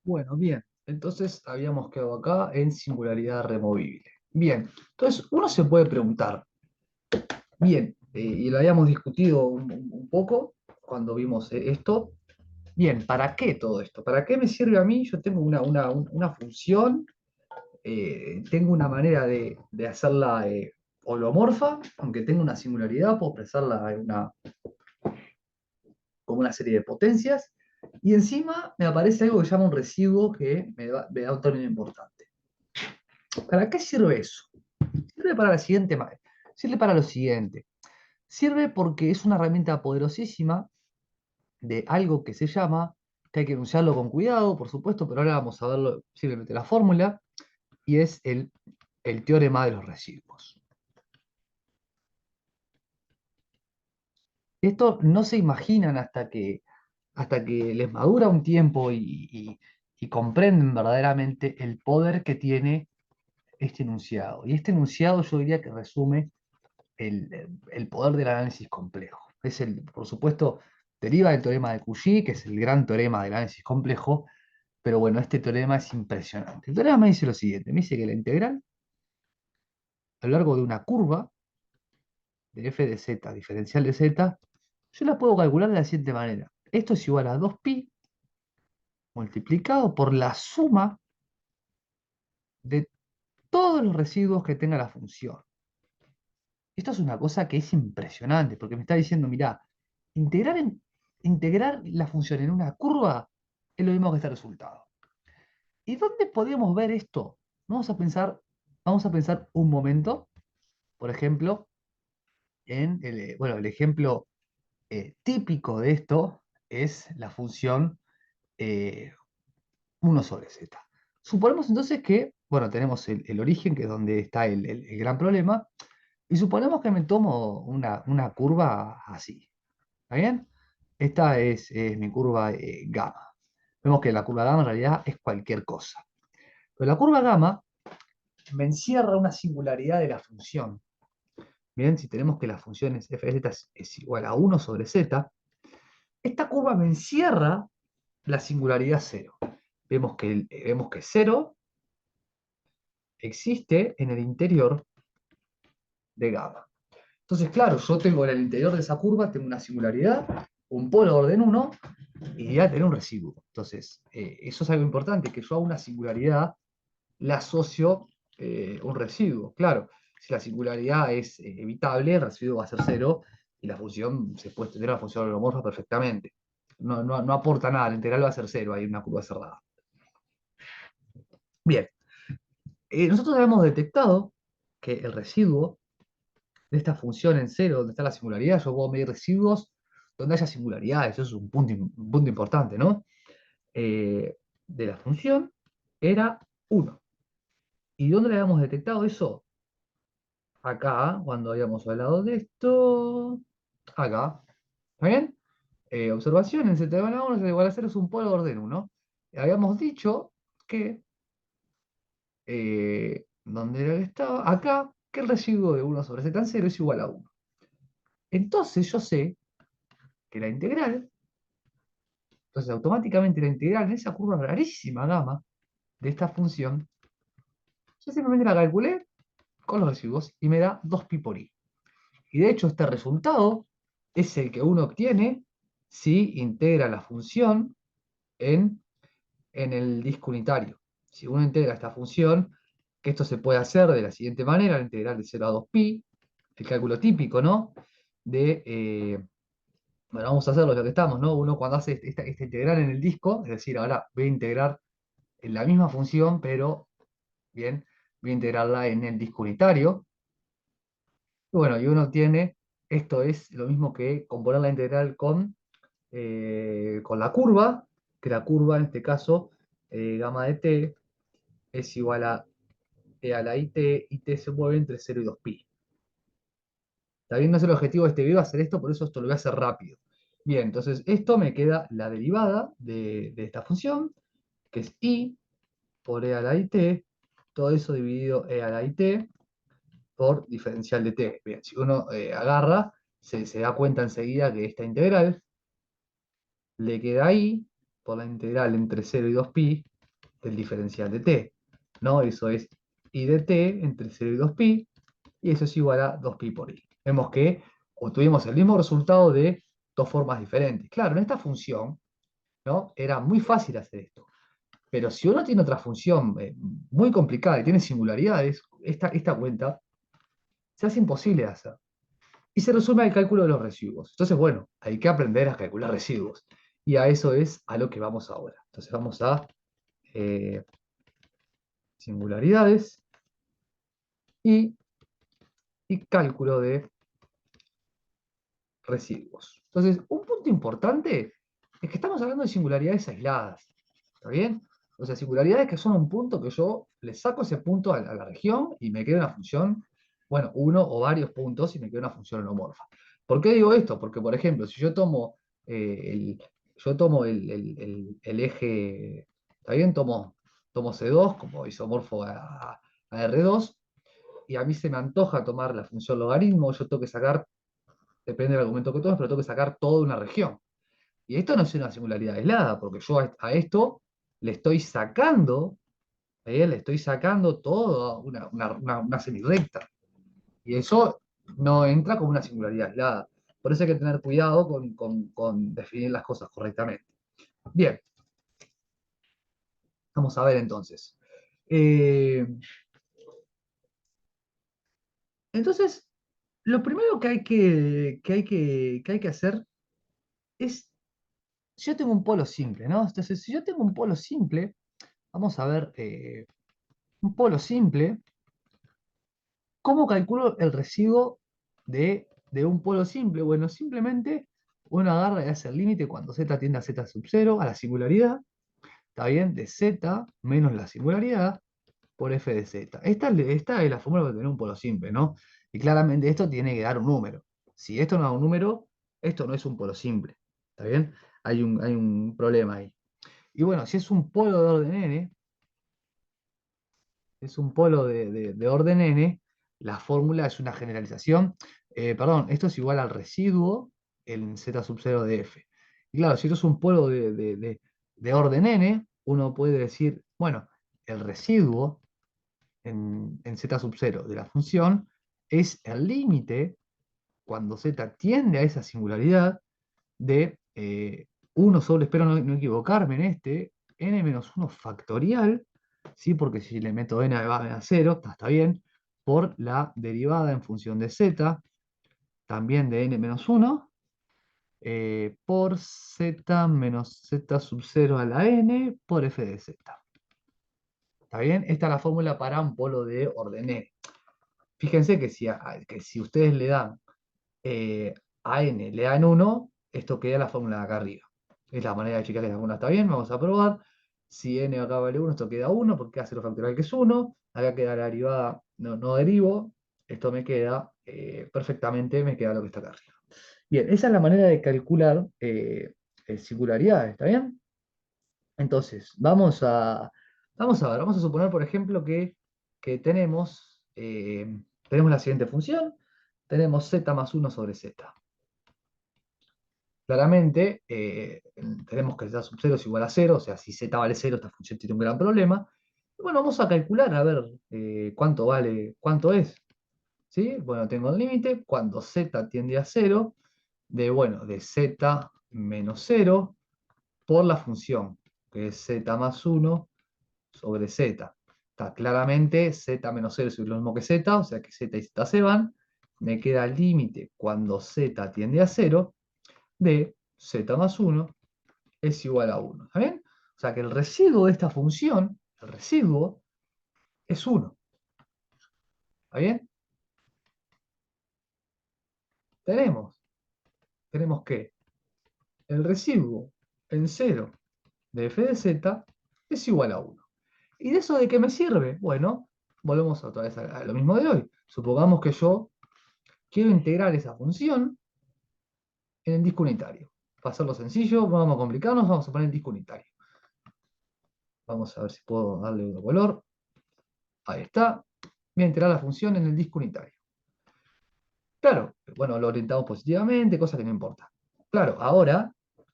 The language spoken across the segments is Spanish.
Bueno, bien. Entonces habíamos quedado acá en singularidad removible. Bien. Entonces uno se puede preguntar, bien, y lo habíamos discutido un poco cuando vimos esto. Bien, ¿para qué todo esto? ¿Para qué me sirve a mí? Yo tengo una función, tengo una manera de hacerla holomorfa, aunque tenga una singularidad, puedo expresarla como una serie de potencias, y encima me aparece algo que se llama un residuo que me da un término importante. ¿Para qué sirve eso? Sirve para la siguiente, sirve para lo siguiente. Sirve porque es una herramienta poderosísima de algo que se llama, que hay que enunciarlo con cuidado, por supuesto, pero ahora vamos a verlo simplemente la fórmula, y es el teorema de los residuos. Esto no se imaginan hasta que les madura un tiempo y comprenden verdaderamente el poder que tiene este enunciado. Y este enunciado yo diría que resume el poder del análisis complejo. Por supuesto, deriva del teorema de Cauchy, que es el gran teorema del análisis complejo, pero bueno, este teorema es impresionante. El teorema me dice lo siguiente, me dice que la integral a lo largo de una curva de f de z, diferencial de z, yo la puedo calcular de la siguiente manera. Esto es igual a 2pi multiplicado por la suma de todos los residuos que tenga la función. Esto es una cosa que es impresionante, porque me está diciendo, mirá, integrar, integrar la función en una curva es lo mismo que este resultado. ¿Y dónde podemos ver esto? Vamos a pensar un momento, por ejemplo, bueno, el ejemplo típico de esto es la función eh, 1 sobre z. Suponemos entonces que, bueno, tenemos el origen, que es donde está el gran problema, y suponemos que me tomo una curva así. ¿Está bien? Esta es mi curva gamma. Vemos que la curva gamma en realidad es cualquier cosa. Pero la curva gamma me encierra una singularidad de la función. Bien, si tenemos que la función es f de z es igual a 1 sobre z, esta curva me encierra la singularidad cero. Vemos que 0 existe en el interior de gamma. Entonces, claro, yo tengo en el interior de esa curva, tengo una singularidad, un polo de orden 1 y voy a tener un residuo. Entonces, eso es algo importante, que yo a una singularidad le asocio un residuo. Claro, si la singularidad es evitable, el residuo va a ser cero y la función se puede tener la función holomorfa perfectamente. No aporta nada, la integral va a ser cero, hay una curva cerrada. Bien, nosotros habíamos detectado que el residuo de esta función en cero, donde está la singularidad, yo puedo medir residuos donde haya singularidades, eso es un punto importante, ¿no? De la función era 1. ¿Y dónde le habíamos detectado eso? Acá, cuando habíamos hablado de esto, acá, ¿está bien? Observación, en z igual a 1, z igual a 0 es un polo de orden 1. Habíamos dicho que, ¿dónde era que estaba? Acá, que el residuo de 1 sobre z en 0 es igual a 1. Entonces yo sé que la integral, entonces automáticamente la integral en esa curva rarísima gamma de esta función, yo simplemente la calculé con los residuos y me da 2pi por i. Y de hecho este resultado es el que uno obtiene si integra la función en el disco unitario. Si uno integra esta función, que esto se puede hacer de la siguiente manera, la integral de 0 a 2pi, el cálculo típico, ¿no? Bueno, vamos a hacerlo ya que estamos, ¿no? Uno cuando hace esta integral en el disco, es decir, ahora voy a integrar en la misma función, pero, bien, voy a integrarla en el disco unitario. Y bueno, y uno tiene, esto es lo mismo que componer la integral con la curva, que la curva en este caso, gamma de t, es igual a e a la y t se mueve entre 0 y 2pi. Está bien, no es el objetivo de este video hacer esto, por eso esto lo voy a hacer rápido. Bien, entonces esto me queda la derivada de esta función, que es i por e a la it, todo eso dividido e a la it por diferencial de t. Bien, si uno agarra, se da cuenta enseguida que esta integral le queda i por la integral entre 0 y 2pi, del diferencial de t, ¿no? Eso es i de t entre 0 y 2pi, y eso es igual a 2pi por i. Vemos que obtuvimos el mismo resultado de dos formas diferentes. Claro, en esta función, ¿no? Era muy fácil hacer esto. Pero si uno tiene otra función muy complicada y tiene singularidades, esta cuenta se hace imposible de hacer. Y se resume al cálculo de los residuos. Entonces, bueno, hay que aprender a calcular residuos. Y a eso es a lo que vamos ahora. Entonces vamos a eh, singularidades y, y cálculo de residuos. Entonces, un punto importante es que estamos hablando de singularidades aisladas. ¿Está bien? O sea, singularidades que son un punto que yo le saco ese punto a la región y me queda una función, bueno, uno o varios puntos y me queda una función holomorfa. ¿Por qué digo esto? Porque, por ejemplo, si yo tomo el eje, ¿está bien? Tomo C2 como isomorfo a R2 y a mí se me antoja tomar la función logaritmo, yo tengo que sacar, depende del argumento que tomes, pero tengo que sacar toda una región. Y esto no es una singularidad aislada, porque yo a esto le estoy sacando, le estoy sacando toda una semirrecta. Y eso no entra como una singularidad aislada. Por eso hay que tener cuidado con definir las cosas correctamente. Bien, vamos a ver entonces. Eh, entonces, lo primero que hay que hacer es, si yo tengo un polo simple, ¿no? Entonces, si yo tengo un polo simple, vamos a ver un polo simple. ¿Cómo calculo el residuo de un polo simple? Bueno, simplemente uno agarra y hace el límite cuando z tiende a z sub 0, a la singularidad, ¿está bien? De z menos la singularidad por f de z. Esta es la fórmula para tener un polo simple, ¿no? Y claramente esto tiene que dar un número. Si esto no da un número, esto no es un polo simple, ¿está bien? Hay un problema ahí. Y bueno, si es un polo de orden n, es un polo de orden n, la fórmula es una generalización. Perdón, esto es igual al residuo en z sub 0 de f. Y claro, si esto es un polo de orden n, uno puede decir, bueno, el residuo en z sub 0 de la función es el límite cuando z tiende a esa singularidad de 1 sobre, espero no equivocarme en este, n menos 1 factorial, ¿sí? Porque si le meto n a 0, está bien, por la derivada en función de z, también de n menos 1, por z menos z sub 0 a la n por f de z. ¿Está bien? Esta es la fórmula para un polo de orden n. Fíjense que si ustedes le dan a n le dan 1, esto queda la fórmula de acá arriba. Es la manera de checar que la fórmula está bien, vamos a probar. Si n acá vale 1, esto queda 1, porque hace lo factorial que es 1. Acá queda la derivada, no derivo. Esto me queda perfectamente, me queda lo que está acá arriba. Bien, esa es la manera de calcular singularidades, ¿está bien? Entonces, vamos a ver, vamos a suponer, por ejemplo, que tenemos la siguiente función. Tenemos z más 1 sobre z. Claramente, tenemos que z sub 0 es igual a 0, o sea, si z vale 0, esta función tiene un gran problema. Y bueno, vamos a calcular, a ver cuánto vale, cuánto es. ¿Sí? Bueno, tengo el límite, cuando z tiende a 0, de z menos 0 por la función, que es z más 1 sobre z. Está claramente z menos 0 es lo mismo que z, o sea que z y z se van. Me queda el límite cuando z tiende a 0 de z más 1 es igual a 1. ¿Está bien? O sea que el residuo de esta función, el residuo, es 1. ¿Está bien? Tenemos, tenemos que el residuo en 0 de f de z es igual a 1. ¿Y de eso de qué me sirve? Bueno, volvemos otra vez a lo mismo de hoy. Supongamos que yo quiero integrar esa función en el disco unitario. Para hacerlo sencillo, vamos a complicarnos, vamos a poner el disco unitario. Vamos a ver si puedo darle otro color. Ahí está. Voy a integrar la función en el disco unitario. Claro, bueno, lo orientamos positivamente, cosa que no importa. Claro, ahora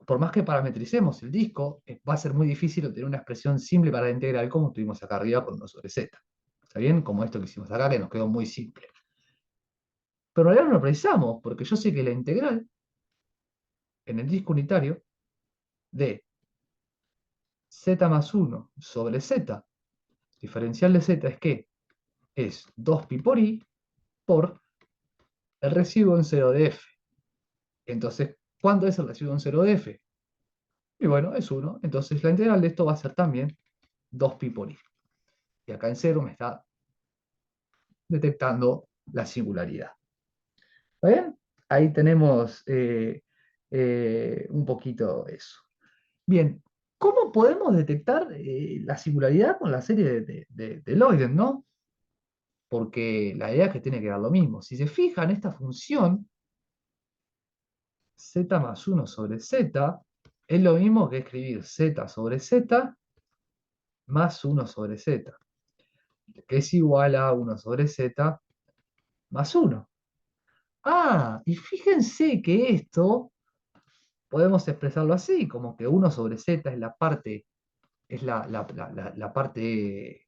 por más que parametricemos el disco, va a ser muy difícil obtener una expresión simple para la integral como tuvimos acá arriba con 1 sobre z. ¿Está bien? Como esto que hicimos acá, que nos quedó muy simple. Pero en realidad no lo precisamos, porque yo sé que la integral en el disco unitario de z más 1 sobre z, diferencial de z es que es 2pi por i por el residuo en 0 de f. Entonces, ¿cuánto es el residuo en 0 de f? Y bueno, es 1. Entonces la integral de esto va a ser también 2pi por i. Y acá en 0 me está detectando la singularidad. ¿Está bien? Ahí tenemos un poquito eso. Bien, ¿cómo podemos detectar la singularidad con la serie de Leuden, ¿no? Porque la idea es que tiene que dar lo mismo. Si se fijan, esta función z más 1 sobre z es lo mismo que escribir z sobre z más 1 sobre z, que es igual a 1 sobre z más 1. Ah, y fíjense que esto podemos expresarlo así, como que 1 sobre z es la parte, es la parte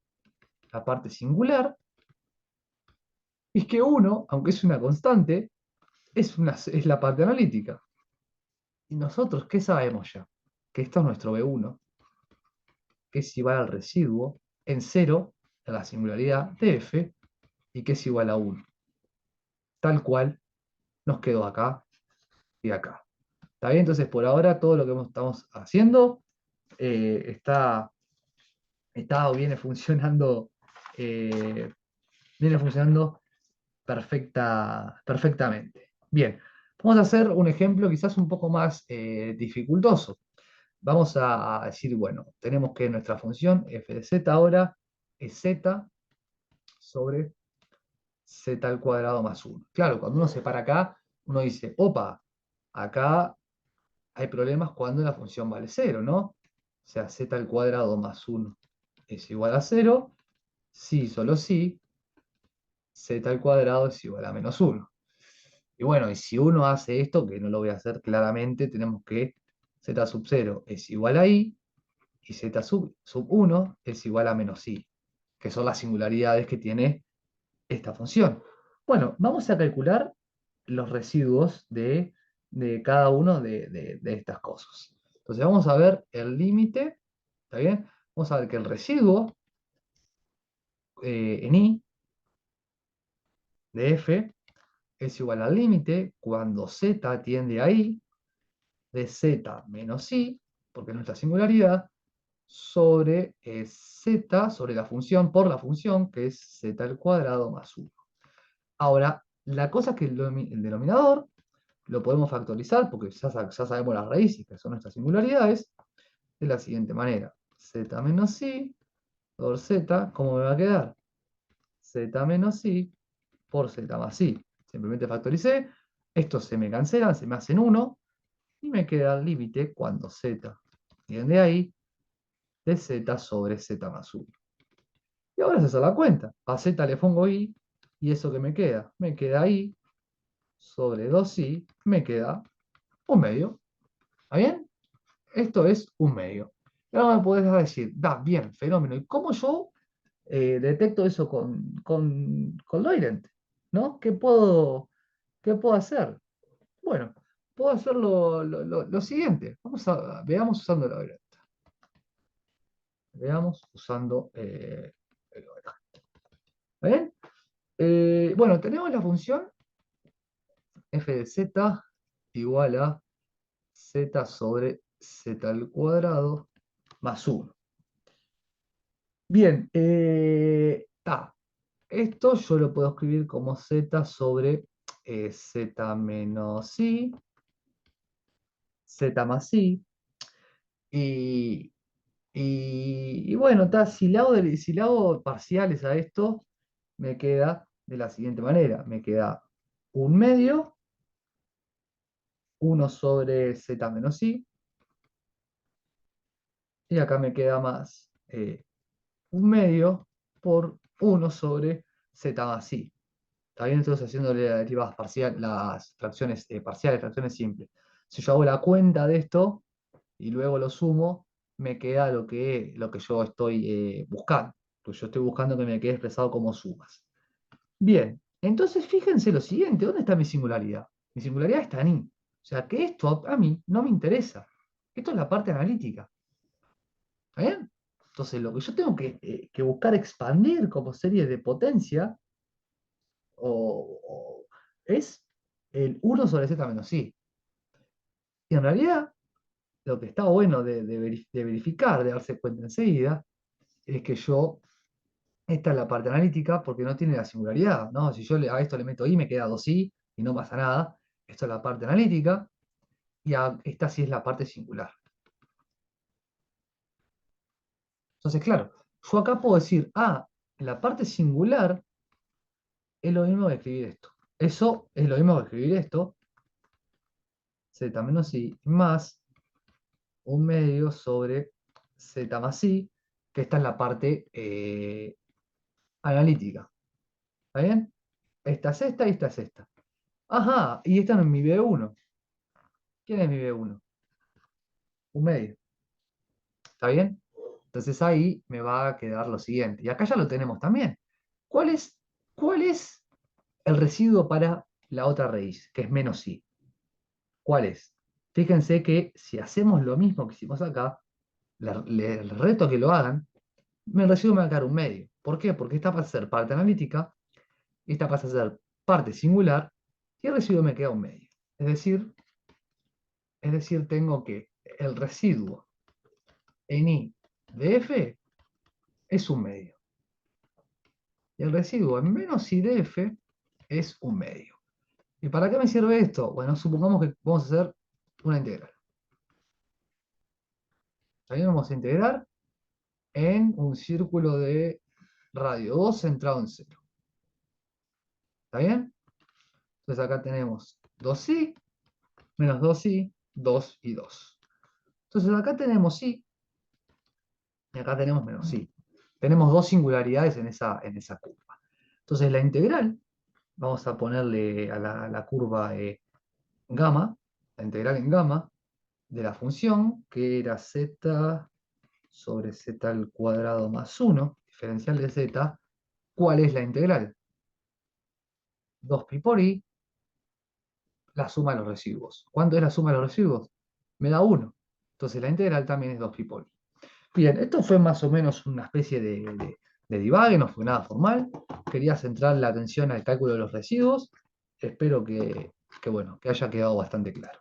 singular, y es que 1, aunque es una constante, es la parte analítica. Y nosotros, ¿qué sabemos ya? Que esto es nuestro B1, que es igual al residuo en 0 en la singularidad de f, y que es igual a 1. Tal cual nos quedó acá y acá. ¿Está bien? Entonces, por ahora, todo lo que estamos haciendo está viene funcionando, eh, viene funcionando perfectamente. Bien, vamos a hacer un ejemplo quizás un poco más dificultoso. Vamos a decir, bueno, tenemos que nuestra función f de z ahora es z sobre z al cuadrado más 1. Claro, cuando uno se para acá, uno dice, opa, acá hay problemas cuando la función vale 0, ¿no? O sea, z al cuadrado más 1 es igual a 0, si, solo si, z al cuadrado es igual a menos 1. Y bueno, y si uno hace esto, que no lo voy a hacer claramente, tenemos que z sub 0 es igual a i, y z sub 1 es igual a menos i, que son las singularidades que tiene esta función. Bueno, vamos a calcular los residuos de cada uno de estas cosas. Entonces vamos a ver el límite, ¿está bien? Vamos a ver que el residuo en i de f es igual al límite cuando z tiende a i de z menos i, porque es nuestra singularidad, sobre z, sobre la función, por la función, que es z al cuadrado más 1. Ahora, la cosa es que el denominador lo podemos factorizar, porque ya sabemos las raíces, que son nuestras singularidades, de la siguiente manera. Z menos i por z, ¿cómo me va a quedar? Z menos i por z más i. Simplemente factoricé, estos se me cancelan, se me hacen 1, y me queda el límite cuando z tiende ahí, de z sobre z más 1. Y ahora se hace la cuenta. A z le pongo i, y eso que me queda i sobre 2i, me queda un medio. ¿Está bien? Esto es un medio. Y ahora me podés decir, da, bien, fenómeno. ¿Y cómo yo detecto eso con Loirent? ¿No? Qué puedo hacer? Bueno, puedo hacer lo siguiente. Veamos usando Loirent. Veamos usando Loirent. ¿Está bien? Bueno, tenemos la función f de z igual a z sobre z al cuadrado más 1. Bien, esto yo lo puedo escribir como z sobre z menos i, z más i, y, y bueno, si le hago parciales a esto, me queda de la siguiente manera, me queda un medio, 1 sobre z menos i, y acá me queda más un medio por 1 sobre z más i. Está bien, entonces haciéndole las derivadas parciales, las fracciones parciales, fracciones simples. Si yo hago la cuenta de esto, y luego lo sumo, me queda lo que yo estoy buscando. Pues yo estoy buscando que me quede expresado como sumas. Bien, entonces fíjense lo siguiente, ¿dónde está mi singularidad? Mi singularidad está en i. O sea que esto a mí no me interesa. Esto es la parte analítica. ¿Está bien? Entonces lo que yo tengo que buscar expandir como serie de potencia es el 1/z menos i. Y en realidad, lo que está bueno de verificar, de darse cuenta enseguida, es que esta es la parte analítica porque no tiene la singularidad, ¿no? Si yo a esto le meto i, me queda 2i y no pasa nada. Esto es la parte analítica y esta sí es la parte singular. Entonces, claro, yo acá puedo decir, la parte singular es lo mismo que escribir esto. Eso es lo mismo que escribir esto, z menos i más 1/2 sobre z más i, que esta es la parte analítica. ¿Está bien? Esta es esta y esta es esta. Ajá, y esta no es mi B1. ¿Quién es mi B1? 1/2. ¿Está bien? Entonces ahí me va a quedar lo siguiente. Y acá ya lo tenemos también. ¿Cuál es, cuál es el residuo para la otra raíz, que es menos i? ¿Cuál es? Fíjense que si hacemos lo mismo que hicimos acá, el reto que lo hagan, el residuo me va a quedar 1/2. ¿Por qué? Porque esta pasa a ser parte analítica, esta pasa a ser parte singular, y el residuo me queda 1/2. Es decir, tengo que el residuo en i de f es 1/2. Y el residuo en menos i de f es 1/2. ¿Y para qué me sirve esto? Bueno, supongamos que vamos a hacer una integral. También vamos a integrar en un círculo de radio 2 centrado en 0. ¿Está bien? Entonces acá tenemos 2i menos 2i, 2 y 2. Entonces acá tenemos i y acá tenemos menos i. Tenemos dos singularidades en esa curva. Entonces la integral, vamos a ponerle a la curva gamma, la integral en gamma, de la función, que era z sobre z al cuadrado más 1, diferencial de z. ¿Cuál es la integral? 2pi por i, la suma de los residuos. ¿Cuánto es la suma de los residuos? Me da 1. Entonces la integral también es 2pi por i. Bien, esto fue más o menos una especie de divague, no fue nada formal. Quería centrar la atención al cálculo de los residuos. Espero que haya quedado bastante claro.